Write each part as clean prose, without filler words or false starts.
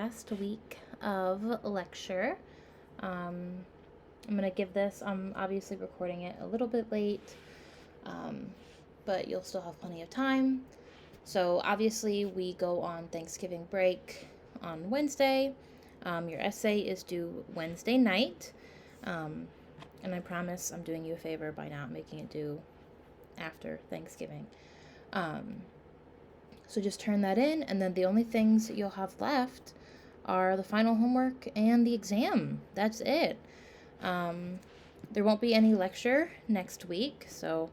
last week of lecture. I'm going to give this, I'm obviously recording it a little bit late, um, but you'll still have plenty of time. So obviously we go on Thanksgiving break on Wednesday. Your essay is due Wednesday night. And I promise I'm doing you a favor by not making it due after Thanksgiving. So just turn that in, and then the only things you'll have left are the final homework and the exam. That's it. There won't be any lecture next week, so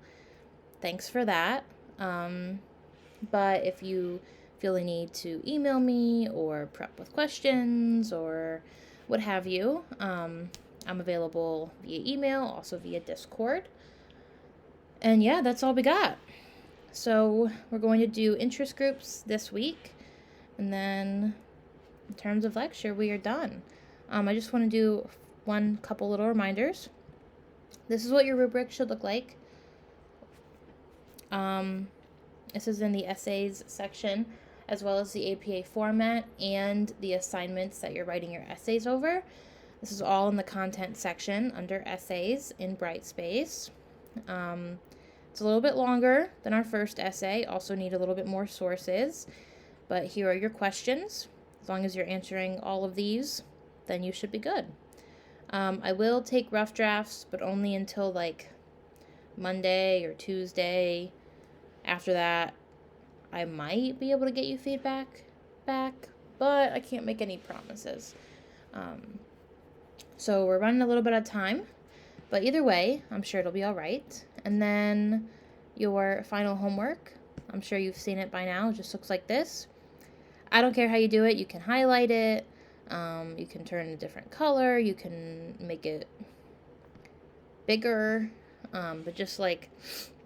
thanks for that. But if you feel the need to email me or prep with questions or what have you, I'm available via email, also via Discord. And yeah, that's all we got. So we're going to do interest groups this week, and then in terms of lecture, we are done. I just want to do one couple little reminders. This is what your rubric should look like. This is in the essays section, as well as the APA format and the assignments that you're writing your essays over. This is all in the content section under essays in Brightspace. It's a little bit longer than our first essay, also need a little bit more sources, but here are your questions. As long as you're answering all of these, then you should be good. I will take rough drafts, but only until like Monday or Tuesday. After that, I might be able to get you feedback back, but I can't make any promises. So we're running a little bit of time, but either way, I'm sure it'll be all right. And then your final homework, I'm sure you've seen it by now, it just looks like this. I don't care how you do it. You can highlight it, you can turn a different color, you can make it bigger, but just like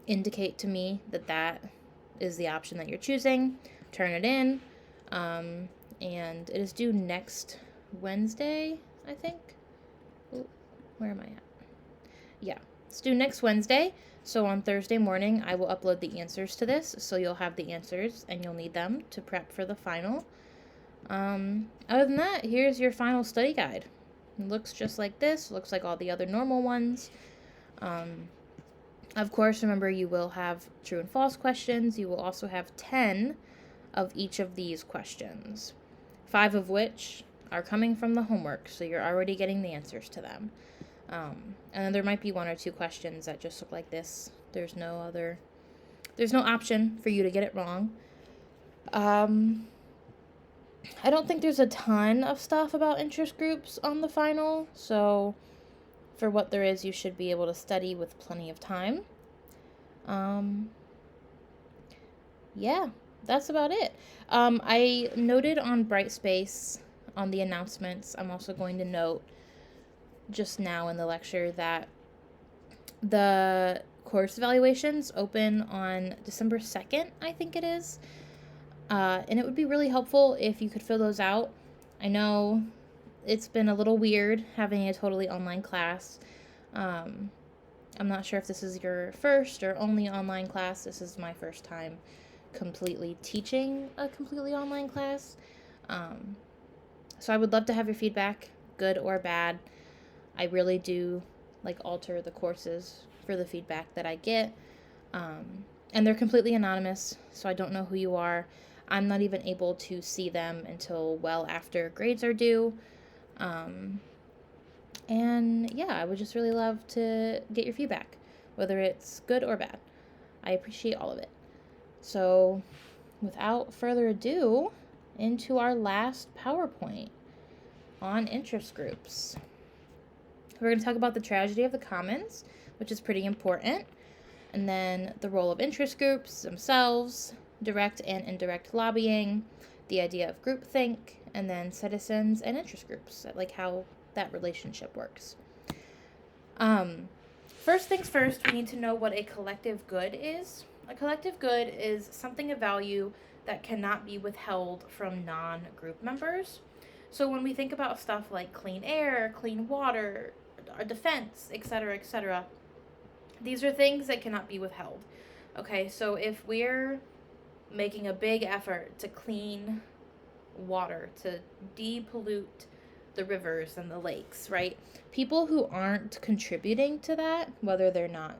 indicate to me that that is the option that you're choosing. Turn it in, and it is due next Wednesday, I think. Ooh, where am I at? Yeah, it's due next Wednesday. So on Thursday morning, I will upload the answers to this. So you'll have the answers and you'll need them to prep for the final. Other than that, here's your final study guide. It looks just like this. Looks like all the other normal ones. Of course, remember you will have true and false questions. You will also have 10 of each of these questions, 5 of which are coming from the homework, so you're already getting the answers to them. And then there might be 1 or 2 questions that just look like this. There's no option for you to get it wrong. I don't think there's a ton of stuff about interest groups on the final, so for what there is, you should be able to study with plenty of time. Yeah, that's about it. I noted on Brightspace on the announcements, I'm also going to note just now in the lecture that the course evaluations open on December 2nd, I think it is. And it would be really helpful if you could fill those out. I know it's been a little weird having a totally online class. I'm not sure if this is your first or only online class. This is my first time completely teaching a completely online class. So I would love to have your feedback, good or bad. I really do alter the courses for the feedback that I get. And they're completely anonymous, so I don't know who you are. I'm not even able to see them until well after grades are due. And yeah, I would just really love to get your feedback, whether it's good or bad. I appreciate all of it. So without further ado, into our last PowerPoint on interest groups. We're going to talk about the tragedy of the commons, which is pretty important, and then the role of interest groups themselves, direct and indirect lobbying, the idea of groupthink, and then citizens and interest groups, like how that relationship works. First things first, we need to know what a collective good is. A collective good is something of value that cannot be withheld from non-group members. So when we think about stuff like clean air, clean water, defense, etc., these are things that cannot be withheld. Okay, so if we're making a big effort to clean water, to depollute the rivers and the lakes, right? People who aren't contributing to that, whether they're not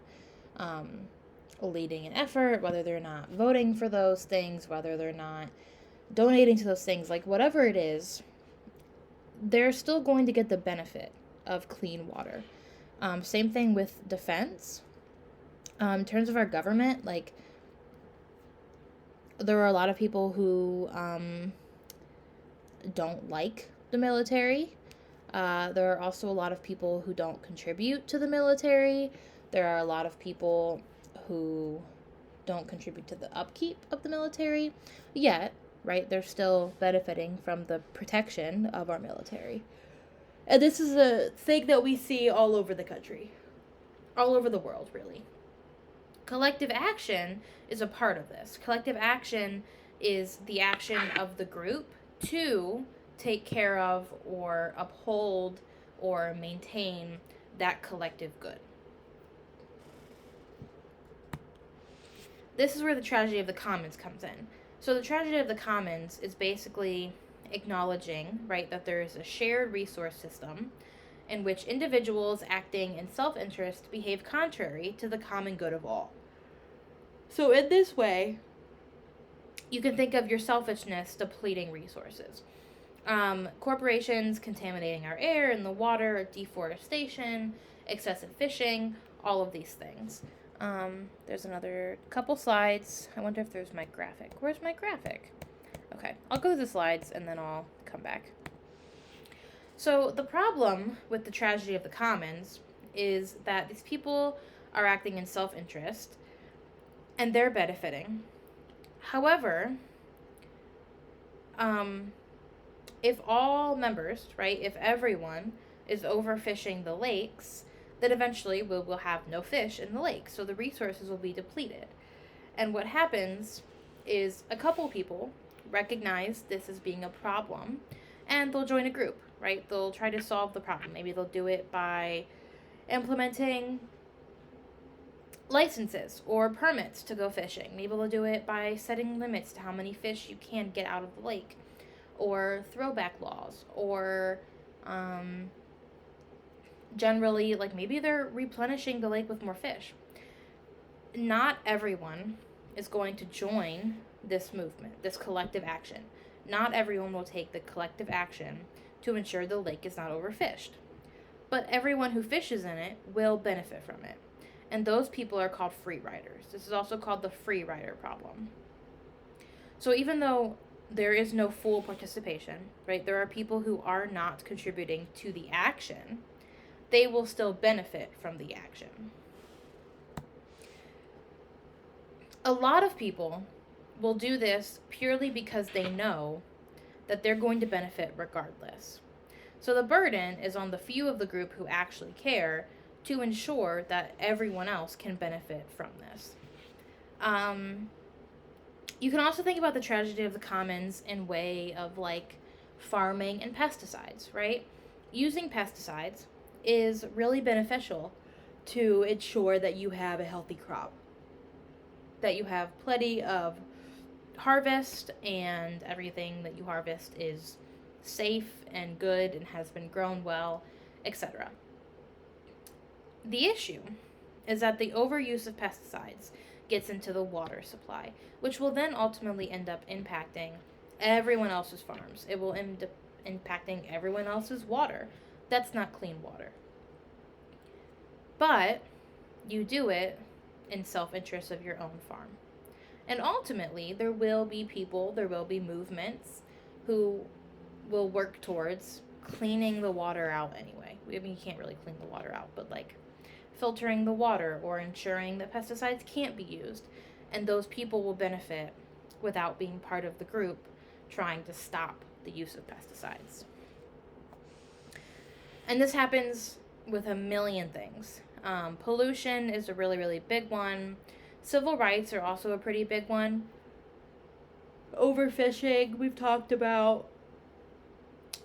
leading an effort, whether they're not voting for those things, whether they're not donating to those things, like whatever it is, they're still going to get the benefit of clean water. Same thing with defense. In terms of our government, like, there are a lot of people who don't like the military. There are also a lot of people who don't contribute to the military. There are a lot of people who don't contribute to the upkeep of the military. Yet, right, they're still benefiting from the protection of our military. And this is a thing that we see all over the country, all over the world, really. Collective action is a part of this. Collective action is the action of the group to take care of or uphold or maintain that collective good. This is where the tragedy of the commons comes in. So the tragedy of the commons is basically acknowledging, right, that there is a shared resource system in which individuals acting in self-interest behave contrary to the common good of all. So in this way, you can think of your selfishness depleting resources. Corporations contaminating our air and the water, deforestation, excessive fishing, all of these things. There's another couple slides. I wonder if there's my graphic. Where's my graphic? Okay, I'll go through the slides and then I'll come back. So the problem with the tragedy of the commons is that these people are acting in self-interest and they're benefiting. However, if all members, right, if everyone is overfishing the lakes, then eventually we will have no fish in the lake, so the resources will be depleted. And what happens is a couple people recognize this as being a problem, and they'll join a group, right? They'll try to solve the problem. Maybe they'll do it by implementing licenses or permits to go fishing. Maybe they'll do it by setting limits to how many fish you can get out of the lake, or throwback laws, or generally, like, maybe they're replenishing the lake with more fish. Not everyone is going to join this movement, this collective action. Not everyone will take the collective action to ensure the lake is not overfished. But everyone who fishes in it will benefit from it. And those people are called free riders. This is also called the free rider problem. So even though there is no full participation, right, there are people who are not contributing to the action, they will still benefit from the action. A lot of people will do this purely because they know that they're going to benefit regardless. So the burden is on the few of the group who actually care to ensure that everyone else can benefit from this. You can also think about the tragedy of the commons in way of, like, farming and pesticides, right? Using pesticides is really beneficial to ensure that you have a healthy crop, that you have plenty of harvest and everything that you harvest is safe and good and has been grown well, etc. The issue is that the overuse of pesticides gets into the water supply, which will then ultimately end up impacting everyone else's farms. It will end up impacting everyone else's water. That's not clean water. But you do it in self-interest of your own farm. And ultimately, there will be people, there will be movements who will work towards cleaning the water out anyway. I mean, you can't really clean the water out, but, like, filtering the water or ensuring that pesticides can't be used. And those people will benefit without being part of the group trying to stop the use of pesticides. And this happens with a million things. Pollution is a really, really big one. Civil rights are also a pretty big one. Overfishing, we've talked about.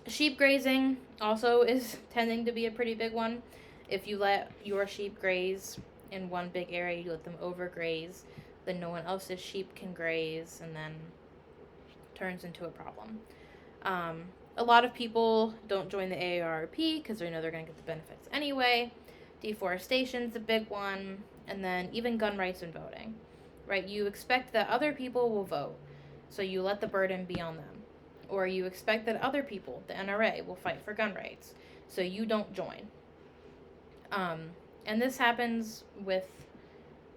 Sheep grazing also is tending to be a pretty big one. If you let your sheep graze in one big area, you let them overgraze, then no one else's sheep can graze, and then turns into a problem. A lot of people don't join the AARP because they know they're going to get the benefits anyway. Deforestation's a big one. And then even gun rights and voting, right? You expect that other people will vote, so you let the burden be on them. Or you expect that other people, the NRA, will fight for gun rights, so you don't join. And this happens with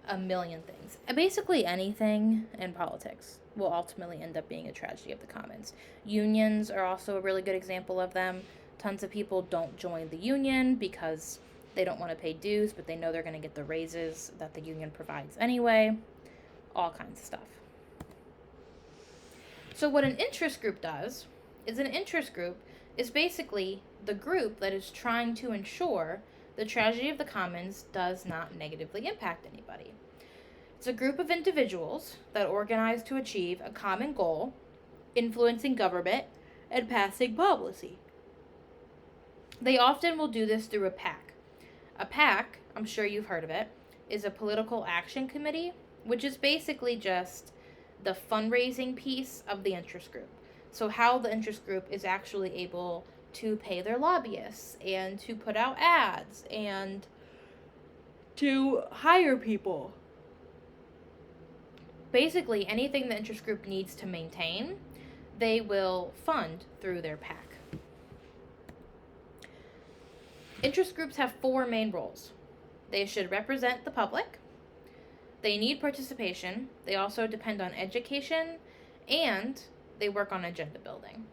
a million things. Basically anything in politics will ultimately end up being a tragedy of the commons. Unions are also a really good example of them. Tons of people don't join the union because they don't want to pay dues, but they know they're going to get the raises that the union provides anyway. All kinds of stuff. So what an interest group does is an interest group is basically the group that is trying to ensure the tragedy of the commons does not negatively impact anybody. It's a group of individuals that organize to achieve a common goal, influencing government, and passing policy. They often will do this through a PAC. A PAC, I'm sure you've heard of it, is a political action committee, which is basically just the fundraising piece of the interest group. So how the interest group is actually able to pay their lobbyists and to put out ads and to hire people. Basically, anything the interest group needs to maintain, they will fund through their PAC. Interest groups have 4 main roles. They should represent the public. They need participation. They also depend on education, and they work on agenda building.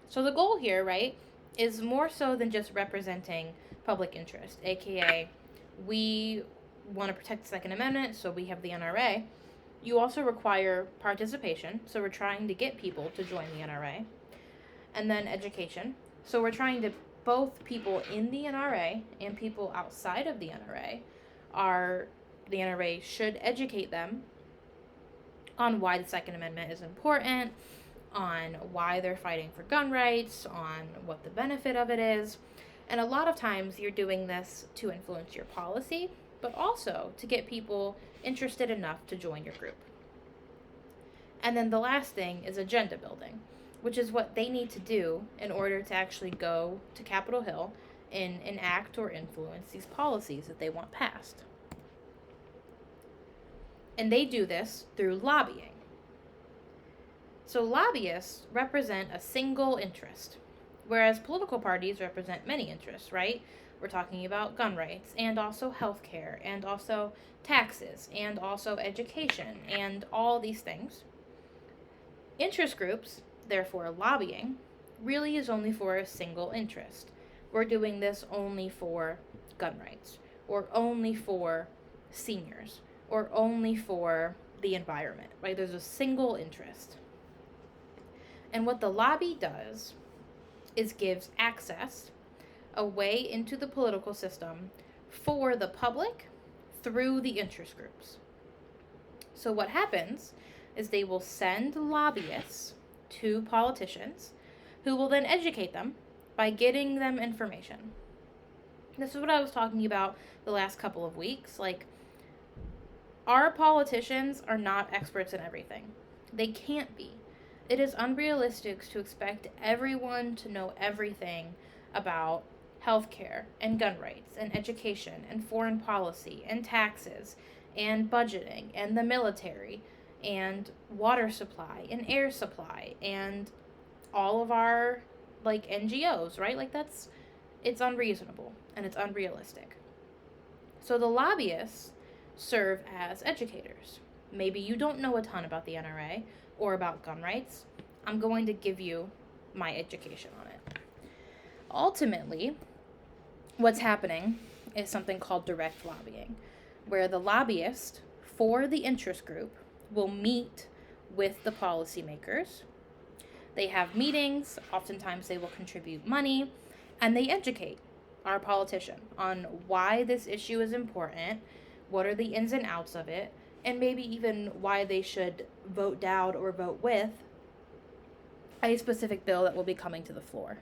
So the goal here, right, is more so than just representing public interest, aka we want to protect the Second Amendment, so we have the NRA. You also require participation, so we're trying to get people to join the NRA. And then education. So we're trying to, both people in the NRA and people outside of the NRA the NRA should educate them on why the Second Amendment is important, on why they're fighting for gun rights, on what the benefit of it is. And a lot of times you're doing this to influence your policy, but also to get people interested enough to join your group. And then the last thing is agenda building, which is what they need to do in order to actually go to Capitol Hill and enact or influence these policies that they want passed. And they do this through lobbying. So lobbyists represent a single interest, whereas political parties represent many interests, right? We're talking about gun rights, and also healthcare, and also taxes, and also education, and all these things. Interest groups, therefore lobbying, really is only for a single interest. We're doing this only for gun rights, or only for seniors, or only for the environment, right? There's a single interest. And what the lobby does is gives access, a way into the political system for the public through the interest groups. So what happens is they will send lobbyists to politicians who will then educate them by getting them information. This is what I was talking about the last couple of weeks. Like, our politicians are not experts in everything. They can't be. It is unrealistic to expect everyone to know everything about healthcare and gun rights and education and foreign policy and taxes and budgeting and the military and water supply and air supply and all of our NGOs, right? It's unreasonable and it's unrealistic. So the lobbyists serve as educators. Maybe you don't know a ton about the NRA or about gun rights. I'm going to give you my education on it. Ultimately, what's happening is something called direct lobbying, where the lobbyist for the interest group will meet with the policymakers. They have meetings, oftentimes they will contribute money, and they educate our politician on why this issue is important, what are the ins and outs of it, and maybe even why they should vote down or vote with a specific bill that will be coming to the floor.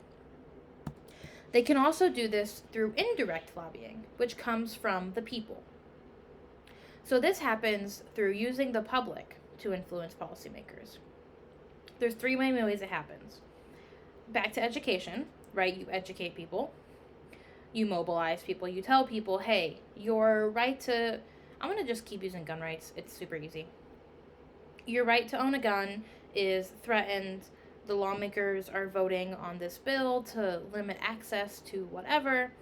They can also do this through indirect lobbying, which comes from the people. So this happens through using the public to influence policymakers. There's 3 main ways it happens. back to education, right? You educate people, you mobilize people, you tell people, hey, your right to, I'm going to just keep using gun rights, it's super easy. Your right to own a gun is threatened. The lawmakers are voting on this bill to limit access to whatever.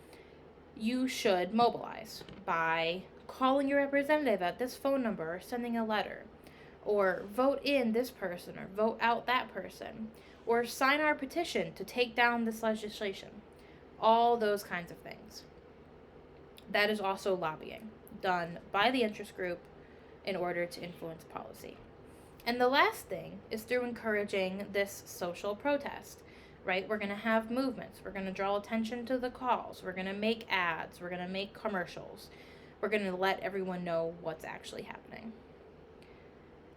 You should mobilize by calling your representative at this phone number or sending a letter, or vote in this person or vote out that person, or sign our petition to take down this legislation. All those kinds of things. That is also lobbying done by the interest group in order to influence policy. And the last thing is through encouraging this social protest, right? We're going to have movements. We're going to draw attention to the cause. We're going to make ads. We're going to make commercials. We're going to let everyone know what's actually happening.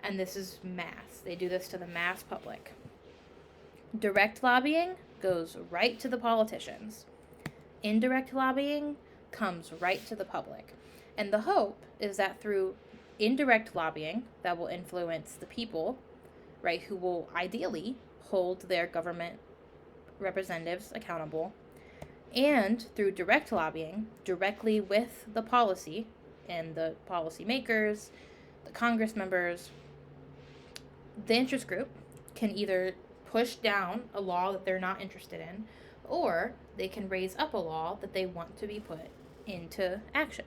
And this is mass. They do this to the mass public. Direct lobbying goes right to the politicians. Indirect lobbying comes right to the public. And the hope is that through indirect lobbying that will influence the people, right, who will ideally hold their government representatives accountable, and through direct lobbying directly with the policy and the policy makers, the Congress members, the interest group can either push down a law that they're not interested in, or they can raise up a law that they want to be put into action.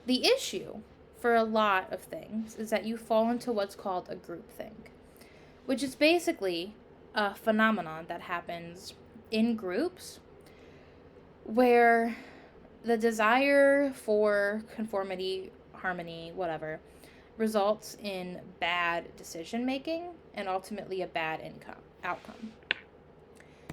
The issue for a lot of things is that you fall into what's called a groupthink, which is basically a phenomenon that happens in groups where the desire for conformity, harmony, whatever, results in bad decision making and ultimately a bad outcome.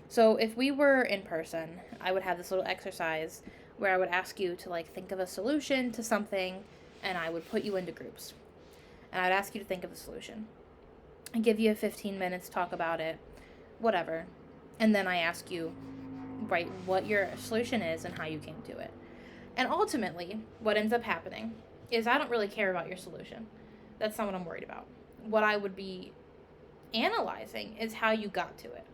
So if we were in person, I would have this little exercise where I would ask you to think of a solution to something, and I would put you into groups. And I'd ask you to think of a solution. I give you 15 minutes, talk about it, whatever. And then I ask you, write what your solution is and how you came to it. And ultimately, what ends up happening is I don't really care about your solution. That's not what I'm worried about. What I would be analyzing is how you got to it.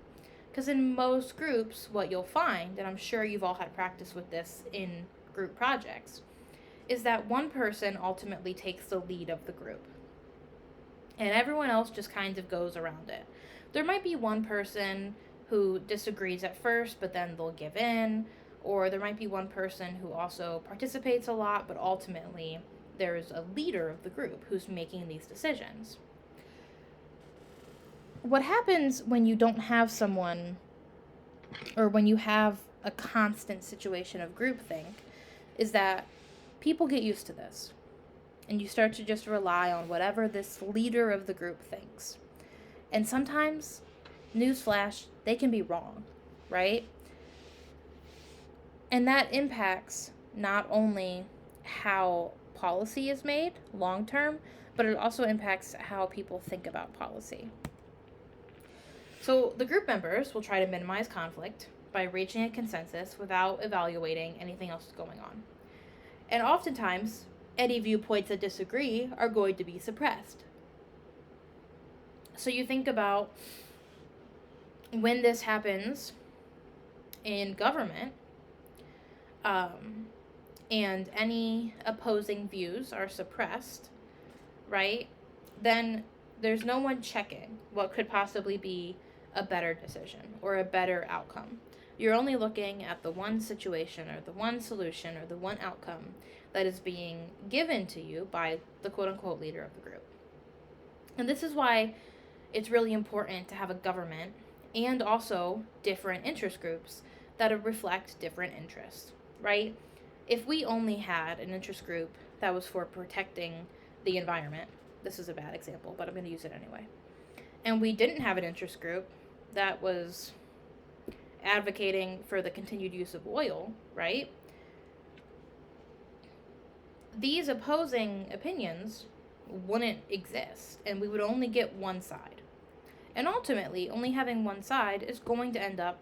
Because in most groups, what you'll find, and I'm sure you've all had practice with this in group projects, is that one person ultimately takes the lead of the group. And everyone else just kind of goes around it. There might be one person who disagrees at first, but then they'll give in. Or there might be one person who also participates a lot, but ultimately there's a leader of the group who's making these decisions. What happens when you don't have someone, or when you have a constant situation of groupthink, is that people get used to this. And you start to just rely on whatever this leader of the group thinks. And sometimes, newsflash, they can be wrong, right? And that impacts not only how policy is made long term, but it also impacts how people think about policy. So the group members will try to minimize conflict by reaching a consensus without evaluating anything else going on. And oftentimes, any viewpoints that disagree are going to be suppressed. So you think about when this happens in government, and any opposing views are suppressed, right? Then there's no one checking what could possibly be a better decision or a better outcome. You're only looking at the one situation or the one solution or the one outcome that is being given to you by the quote-unquote leader of the group. And this is why it's really important to have a government and also different interest groups that reflect different interests, right? If we only had an interest group that was for protecting the environment, this is a bad example, but I'm going to use it anyway, and we didn't have an interest group that was advocating for the continued use of oil, right? These opposing opinions wouldn't exist, and we would only get one side. And ultimately, only having one side is going to end up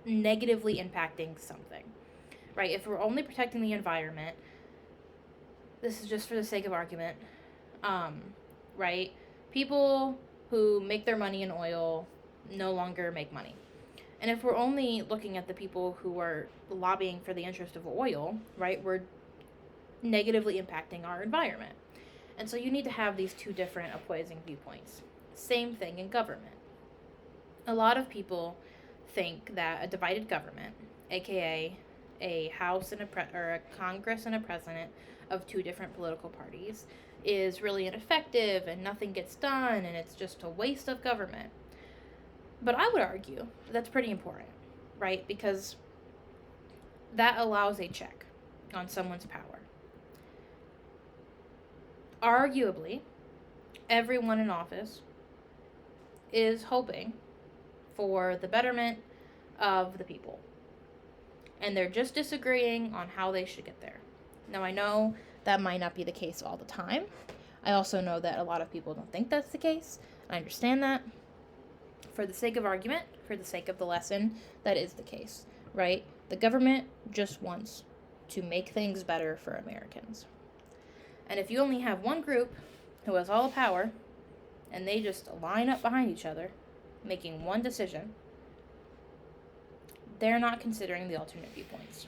negatively impacting something, right? If we're only protecting the environment, this is just for the sake of argument, right? People who make their money in oil no longer make money. And if we're only looking at the people who are lobbying for the interest of oil, right, we're negatively impacting our environment. And so you need to have these two different opposing viewpoints. Same thing in government. A lot of people think that a divided government, aka a House and a Congress and a president of two different political parties, is really ineffective and nothing gets done and it's just a waste of government. But I would argue that's pretty important, right? Because that allows a check on someone's power. Arguably, everyone in office is hoping for the betterment of the people. And they're just disagreeing on how they should get there. Now, I know that might not be the case all the time. I also know that a lot of people don't think that's the case. I understand that. For the sake of argument, for the sake of the lesson, that is the case, right? The government just wants to make things better for Americans. And if you only have one group who has all the power, and they just line up behind each other, making one decision, they're not considering the alternate viewpoints.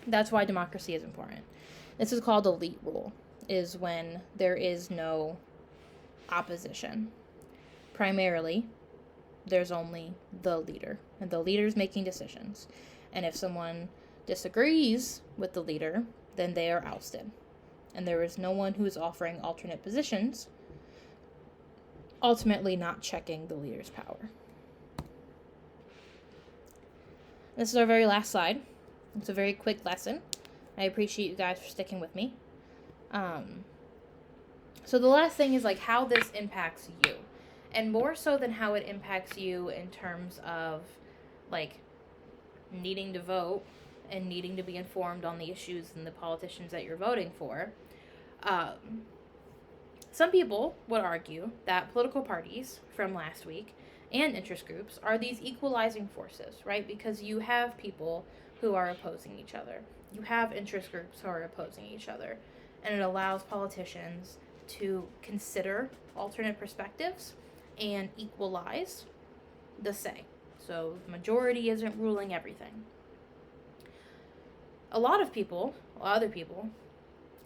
That's why democracy is important. This is called elite rule, is when there is no opposition. Primarily, there's only the leader, and the leader's making decisions. And if someone disagrees with the leader, then they are ousted. And there is no one who is offering alternate positions, ultimately not checking the leader's power. This is our very last slide. It's a very quick lesson. I appreciate you guys for sticking with me. So the last thing is like how this impacts you. And more so than how it impacts you in terms of like needing to vote and needing to be informed on the issues and the politicians that you're voting for. Some people would argue that political parties from last week and interest groups are these equalizing forces, right? Because you have people who are opposing each other. You have interest groups who are opposing each other. And it allows politicians to consider alternate perspectives and equalize the say. So the majority isn't ruling everything. A lot of other people,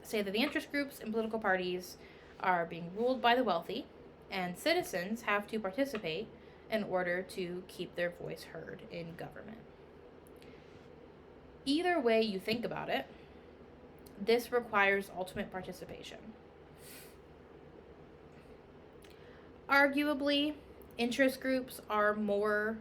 say that the interest groups and political parties are being ruled by the wealthy, and citizens have to participate in order to keep their voice heard in government. Either way you think about it, this requires ultimate participation. Arguably, interest groups are more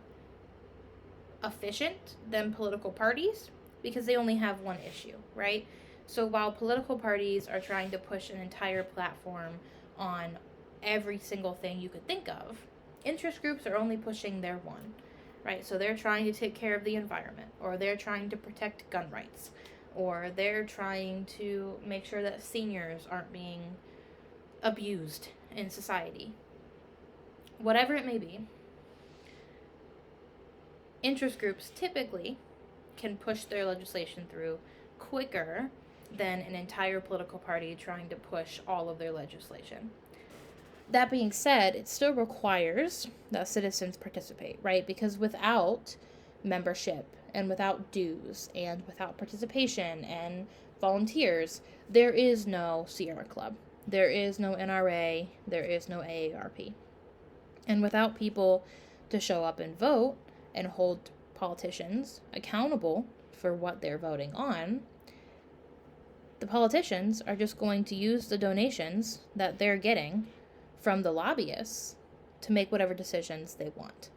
efficient than political parties because they only have one issue, right? So while political parties are trying to push an entire platform on every single thing you could think of, interest groups are only pushing their one, right? So they're trying to take care of the environment, or they're trying to protect gun rights, or they're trying to make sure that seniors aren't being abused in society. Whatever it may be, interest groups typically can push their legislation through quicker than an entire political party trying to push all of their legislation. That being said, it still requires that citizens participate, right? Because without membership and without dues and without participation and volunteers, there is no Sierra Club. There is no NRA. There is no AARP. And without people to show up and vote and hold politicians accountable for what they're voting on, the politicians are just going to use the donations that they're getting from the lobbyists to make whatever decisions they want.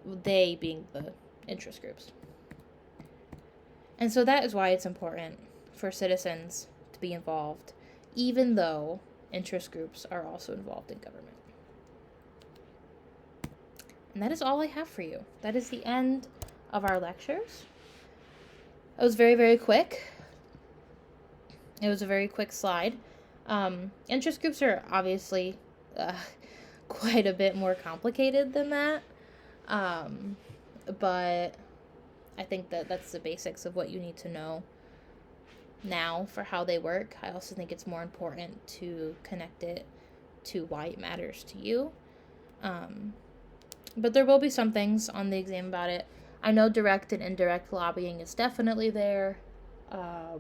They being the interest groups. And so that is why it's important for citizens to be involved, even though interest groups are also involved in government. And that is all I have for you. That is the end of our lectures. It was very, very quick. It was a very quick slide. Interest groups are obviously quite a bit more complicated than that. But I think that that's the basics of what you need to know now for how they work. I also think it's more important to connect it to why it matters to you. But there will be some things on the exam about it. I know direct and indirect lobbying is definitely there. I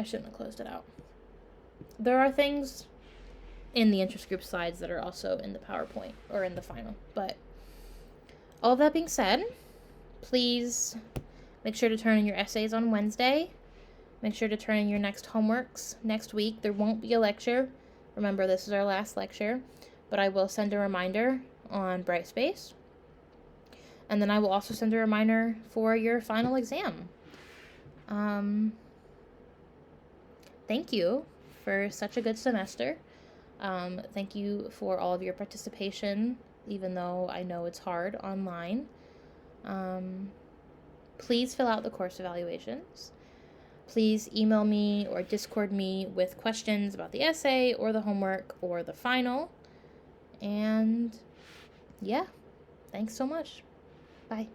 shouldn't have closed it out. There are things in the interest group slides that are also in the PowerPoint or in the final. But all of that being said, please make sure to turn in your essays on Wednesday. Make sure to turn in your next homeworks next week. There won't be a lecture. Remember, this is our last lecture, but I will send a reminder on Brightspace. And then I will also send a reminder for your final exam. Thank you for such a good semester. Thank you for all of your participation, even though I know it's hard online. Please fill out the course evaluations. Please email me or Discord me with questions about the essay or the homework or the final. And yeah, thanks so much. Bye.